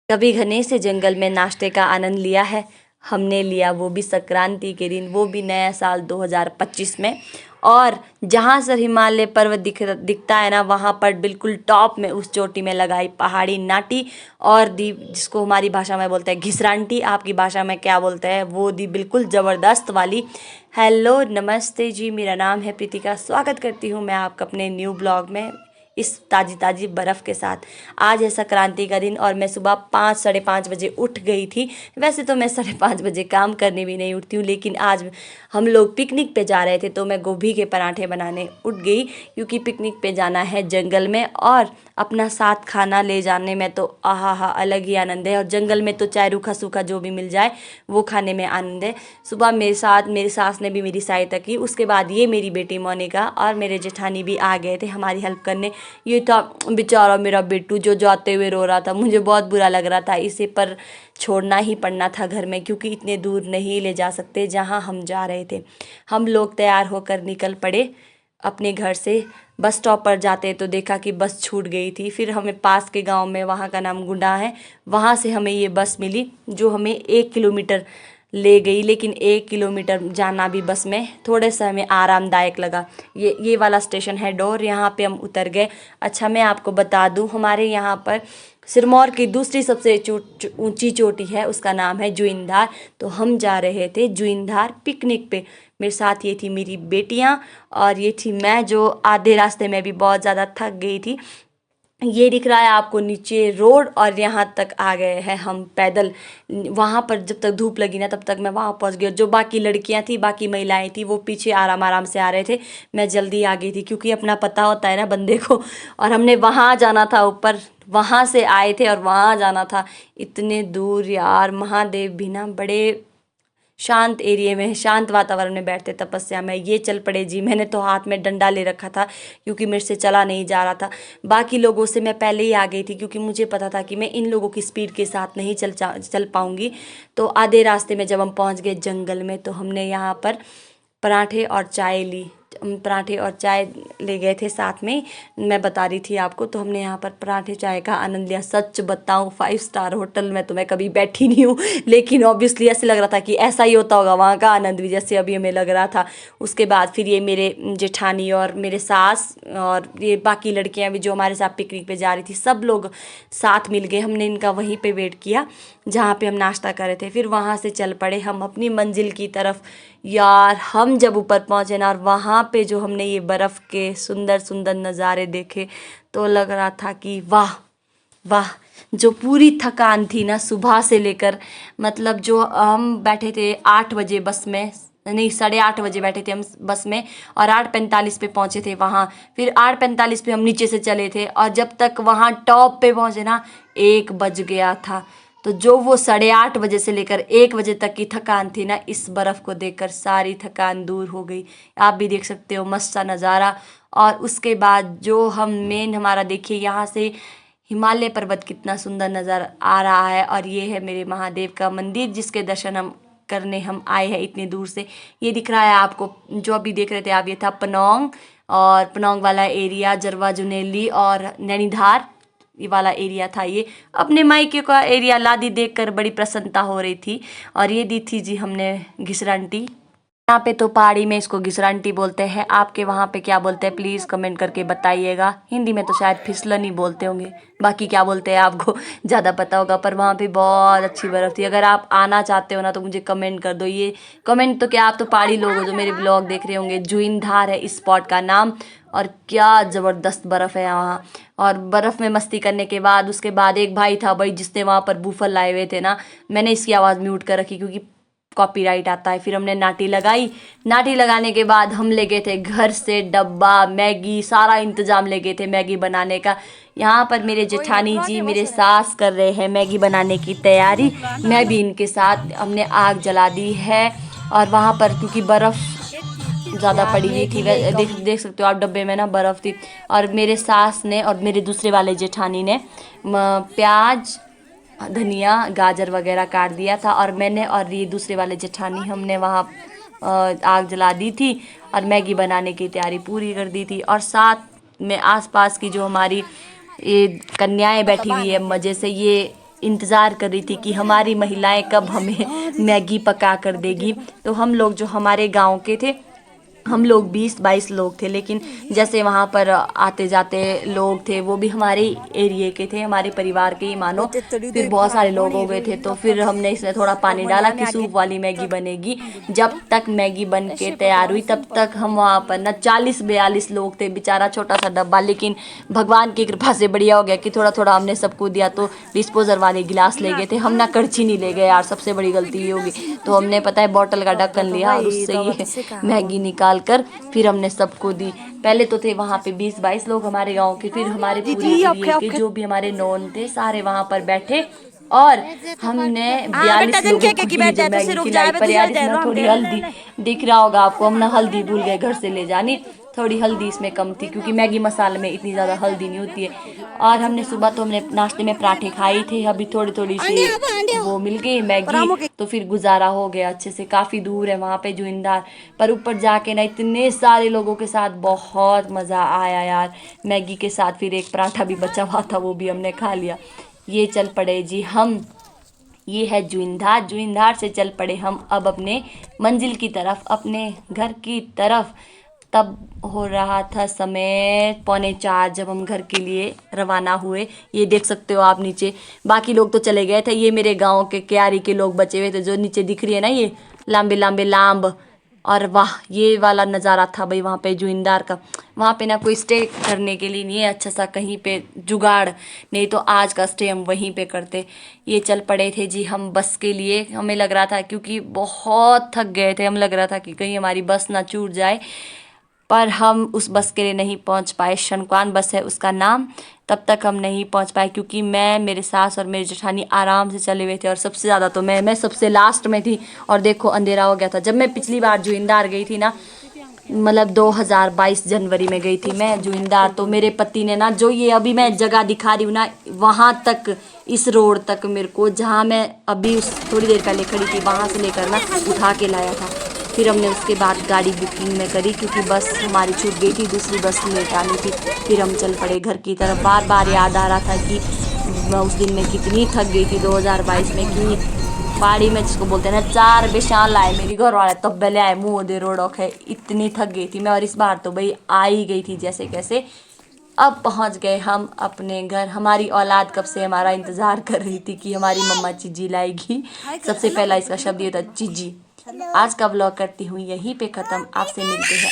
कभी घने से जंगल में नाश्ते का आनंद लिया है? हमने लिया, वो भी संक्रांति के दिन, वो भी नया साल 2025 में। और जहाँ से हिमालय पर्वत दिखता है ना, वहाँ पर बिल्कुल टॉप में उस चोटी में लगाई पहाड़ी नाटी और दी, जिसको हमारी भाषा में बोलते हैं घिसरांटी, आपकी भाषा में क्या बोलते हैं, वो दी बिल्कुल ज़बरदस्त वाली। हेलो नमस्ते जी, मेरा नाम है प्रीतिका। स्वागत करती हूँ मैं आपका अपने न्यू ब्लॉग में, इस ताज़ी ताज़ी बर्फ़ के साथ। आज है संक्रांति का दिन और मैं सुबह 5 साढ़े 5 बजे उठ गई थी। वैसे तो मैं 5:30 बजे काम करने भी नहीं उठती हूँ, लेकिन आज हम लोग पिकनिक पे जा रहे थे तो मैं गोभी के पराठे बनाने उठ गई, क्योंकि पिकनिक पे जाना है जंगल में और अपना साथ खाना ले जाने में तो आहा अलग ही आनंद है। और जंगल में तो चाहे रूखा सूखा जो भी मिल जाए वो खाने में आनंद है। सुबह मेरे साथ मेरी सास ने भी मेरी सहायता की। उसके बाद ये मेरी बेटी मोनिका और मेरे जेठानी भी आ गए थे हमारी हेल्प करने। ये था बेचारा मेरा बेटू जो जाते हुए रो रहा था, मुझे बहुत बुरा लग रहा था। इसे पर छोड़ना ही पड़ना था घर में, क्योंकि इतने दूर नहीं ले जा सकते जहाँ हम जा रहे थे। हम लोग तैयार होकर निकल पड़े अपने घर से। बस स्टॉप पर जाते तो देखा कि बस छूट गई थी। फिर हमें पास के गांव में, वहाँ का नाम गुंडा है, वहाँ से हमें ये बस मिली जो हमें 1 किलोमीटर ले गई। लेकिन 1 किलोमीटर जाना भी बस में थोड़े से हमें आरामदायक लगा। ये वाला स्टेशन है डोर, यहाँ पे हम उतर गए। अच्छा, मैं आपको बता दूँ, हमारे यहाँ पर सिरमौर की दूसरी सबसे ऊंची चोटी है, उसका नाम है जुइंधार। तो हम जा रहे थे जुइंधार पिकनिक पे। मेरे साथ ये थी मेरी बेटियाँ और ये थी मैं, जो आधे रास्ते में भी बहुत ज़्यादा थक गई थी। ये दिख रहा है आपको नीचे रोड, और यहाँ तक आ गए हैं हम पैदल। वहाँ पर जब तक धूप लगी ना तब तक मैं वहाँ पहुँच गई। और जो बाकी लड़कियाँ थी, बाकी महिलाएं थी, वो पीछे आराम आराम से आ रहे थे। मैं जल्दी आ गई थी, क्योंकि अपना पता होता है ना बंदे को। और हमने वहाँ जाना था ऊपर, वहाँ से आए थे और वहाँ जाना था। इतने दूर यार, महादेव भी ना बड़े शांत एरिया में, शांत वातावरण में बैठते तपस्या में। ये चल पड़े जी। मैंने तो हाथ में डंडा ले रखा था, क्योंकि मेरे से चला नहीं जा रहा था। बाकी लोगों से मैं पहले ही आ गई थी, क्योंकि मुझे पता था कि मैं इन लोगों की स्पीड के साथ नहीं चल पाऊंगी। तो आधे रास्ते में जब हम पहुंच गए जंगल में, तो हमने यहाँ पर पराठे और चाय ली। पराठे और चाय ले गए थे साथ में, मैं बता रही थी आपको। तो हमने यहाँ पर पराठे चाय का आनंद लिया। सच बताऊँ, 5 स्टार होटल में तो मैं कभी बैठी नहीं हूँ, लेकिन ऑब्वियसली ऐसे लग रहा था कि ऐसा ही होता होगा वहाँ का आनंद भी, जैसे अभी हमें लग रहा था। उसके बाद फिर ये मेरे जेठानी और मेरे सास और ये बाकी लड़कियाँ भी जो हमारे साथ पिकनिक पे जा रही थी, सब लोग साथ मिल गए। हमने इनका वहीं पे वेट किया जहाँ पे हम नाश्ता कर रहे थे। फिर वहाँ से चल पड़े हम अपनी मंजिल की तरफ। यार, हम जब ऊपर पहुँचे ना, और वहाँ पे जो हमने ये बर्फ़ के सुंदर सुंदर नज़ारे देखे, तो लग रहा था कि वाह वाह। जो पूरी थकान थी ना सुबह से लेकर, मतलब जो हम बैठे थे 8 बजे बस में, नहीं 8:30 बजे बैठे थे हम बस में, और 8:45 पे पहुँचे थे वहाँ। फिर 8:45 पे हम नीचे से चले थे, और जब तक वहाँ टॉप पे पहुँचे ना 1 बज गया था। तो जो वो 8:30 बजे से लेकर 1 बजे तक की थकान थी ना, इस बर्फ़ को देखकर सारी थकान दूर हो गई। आप भी देख सकते हो मस्त सा नज़ारा। और उसके बाद जो हम मेन हमारा देखिए, यहाँ से हिमालय पर्वत कितना सुंदर नज़र आ रहा है। और ये है मेरे महादेव का मंदिर, जिसके दर्शन हम करने हम आए हैं इतनी दूर से। ये दिख रहा है आपको, जो अभी देख रहे थे आप, ये था पनोंग। और पनोंग वाला एरिया जरवा जुनेली और नैनीधार, ये वाला एरिया था। ये अपने मायके का एरिया लादी देखकर बड़ी प्रसन्नता हो रही थी। और ये दी थी जी हमने घिसरांटी। यहाँ पे तो पहाड़ी में इसको घिसरांटी बोलते हैं। आपके वहाँ पे क्या बोलते हैं प्लीज़ कमेंट करके बताइएगा। हिंदी में तो शायद फिसलन ही बोलते होंगे, बाकी क्या बोलते हैं आपको ज़्यादा पता होगा। पर वहाँ पे बहुत अच्छी बर्फ़ थी। अगर आप आना चाहते हो ना तो मुझे कमेंट कर दो। ये कमेंट तो क्या, आप तो पहाड़ी लोग हो जो मेरे ब्लॉग देख रहे होंगे। जुइंधार है इस स्पॉट का नाम, और क्या ज़बरदस्त बर्फ़ है यहाँ। और बर्फ़ में मस्ती करने के बाद, उसके बाद एक भाई था भाई जिसने वहाँ पर बूफर लाए हुए थे ना, मैंने इसकी आवाज़ म्यूट कर रखी क्योंकि कॉपीराइट आता है। फिर हमने नाटी लगाई। नाटी लगाने के बाद हम ले गए थे घर से डब्बा, मैगी, सारा इंतज़ाम ले गए थे मैगी बनाने का। यहाँ पर मेरे जेठानी जी, मेरे सास कर रहे हैं मैगी बनाने की तैयारी। मैं भी इनके साथ, हमने आग जला दी है। और वहाँ पर क्योंकि बर्फ़ ज़्यादा पड़ी हुई थी, देख सकते हो आप डब्बे में ना बर्फ़ थी। और मेरे सास ने और मेरे दूसरे वाले जेठानी ने प्याज, धनिया, गाजर वगैरह काट दिया था। और मैंने और ये दूसरे वाले जेठानी, हमने वहाँ आग जला दी थी और मैगी बनाने की तैयारी पूरी कर दी थी। और साथ में आसपास की जो हमारी ये कन्याएं बैठी हुई है मज़े से, ये इंतज़ार कर रही थी कि हमारी महिलाएं कब हमें मैगी पका कर देगी। तो हम लोग जो हमारे गांव के थे, हम लोग 20-22 लोग थे, लेकिन जैसे वहाँ पर आते जाते लोग थे वो भी हमारे एरिए के थे, हमारे परिवार के ही मानो। फिर बहुत सारे लोग हो गए थे, तो फिर हमने इसमें थोड़ा पानी डाला कि सूप वाली मैगी बनेगी। जब तक मैगी बन के तैयार हुई तब तक हम वहाँ पर ना 40-42 लोग थे, बेचारा छोटा सा डब्बा, लेकिन भगवान की कृपा से बढ़िया हो गया कि थोड़ा थोड़ा हमने सबको दिया। तो डिस्पोजल वाले गिलास ले गए थे हम, ना कड़छी नहीं ले गए यार, सबसे बड़ी गलती ये होगी। तो हमने पता है बोतल का ढक्कन लिया और उससे ये मैगी निकाल कर फिर हमने सबको दी। पहले तो थे वहाँ पे 20-22 लोग हमारे गांव के, फिर हमारे पूरे एरिया के जो भी हमारे नॉन थे सारे वहाँ पर बैठे और हमने 42 लोगों को ये जो मैगी खिलाई। पर यार इसमें थोड़ी हल्दी, दिख रहा होगा आपको, हम ना हल्दी भूल गए घर से ले जानी, थोड़ी हल्दी इसमें कम थी क्योंकि मैगी मसाले में इतनी ज़्यादा हल्दी नहीं होती है। और हमने सुबह तो हमने नाश्ते में पराठे खाए थे, अभी थोड़ी थोड़ी सी वो मिल गई मैगी, तो फिर गुजारा हो गया अच्छे से। काफ़ी दूर है वहाँ पे जुइंदार, पर ऊपर जाके ना इतने सारे लोगों के साथ बहुत मज़ा आया यार। मैगी के साथ फिर एक पराठा भी बचा हुआ था, वो भी हमने खा लिया। ये चल पड़े जी हम, ये है जुइंदार। जुइंदार से चल पड़े हम अब अपने मंजिल की तरफ, अपने घर की तरफ। तब हो रहा था समय 3:45 जब हम घर के लिए रवाना हुए। ये देख सकते हो आप नीचे, बाकी लोग तो चले गए थे, ये मेरे गांव के क्यारी के लोग बचे हुए थे। जो नीचे दिख रही है ना ये लंबे लंबे लांब, और वाह ये वाला नज़ारा था भाई वहाँ पे जुइंदार का। वहाँ पे ना कोई स्टे करने के लिए नहीं है अच्छा सा कहीं पे जुगाड़, नहीं तो आज का स्टे हम वहीं पे करते। ये चल पड़े थे जी हम बस के लिए। हमें लग रहा था क्योंकि बहुत थक गए थे, हम लग रहा था कि कहीं हमारी बस ना छूट जाए, पर हम उस बस के लिए नहीं पहुंच पाए। शनक्वान बस है उसका नाम। तब तक हम नहीं पहुंच पाए क्योंकि मैं, मेरे सास और मेरी जेठानी आराम से चले हुए थे, और सबसे ज़्यादा तो मैं सबसे लास्ट में थी। और देखो अंधेरा हो गया था। जब मैं पिछली बार जुइंदार गई थी ना, मतलब 2022 जनवरी में गई थी मैं जुइंदार, तो मेरे पति ने ना, जो ये अभी मैं जगह दिखा रही हूँ ना, वहाँ तक, इस रोड तक मेरे को, जहाँ मैं अभी उस थोड़ी देर पहले खड़ी थी, वहाँ से लेकर ना उठा के लाया था। फिर हमने उसके बाद गाड़ी बुकिंग में करी क्योंकि बस हमारी छूट गई थी, दूसरी बस लेट आनी थी। फिर हम चल पड़े घर की तरफ। बार बार याद आ रहा था कि मैं उस दिन में कितनी थक गई थी 2022 में, कि पहाड़ी में जिसको बोलते हैं ना 4 बेशान लाए मेरी घर वाले, तब ले आए मुँह दे रोडों है, इतनी थक गई थी मैं। और इस बार तो भाई आ ही गई थी जैसे कैसे। अब पहुंच गए हम अपने घर। हमारी औलाद कब से हमारा इंतज़ार कर रही थी कि हमारी मम्मा चीजी लाएगी। सबसे पहला इसका शब्द ये था, चीजी। आज का व्लॉग करती हूँ यहीं पे ख़त्म। आपसे मिलते हैं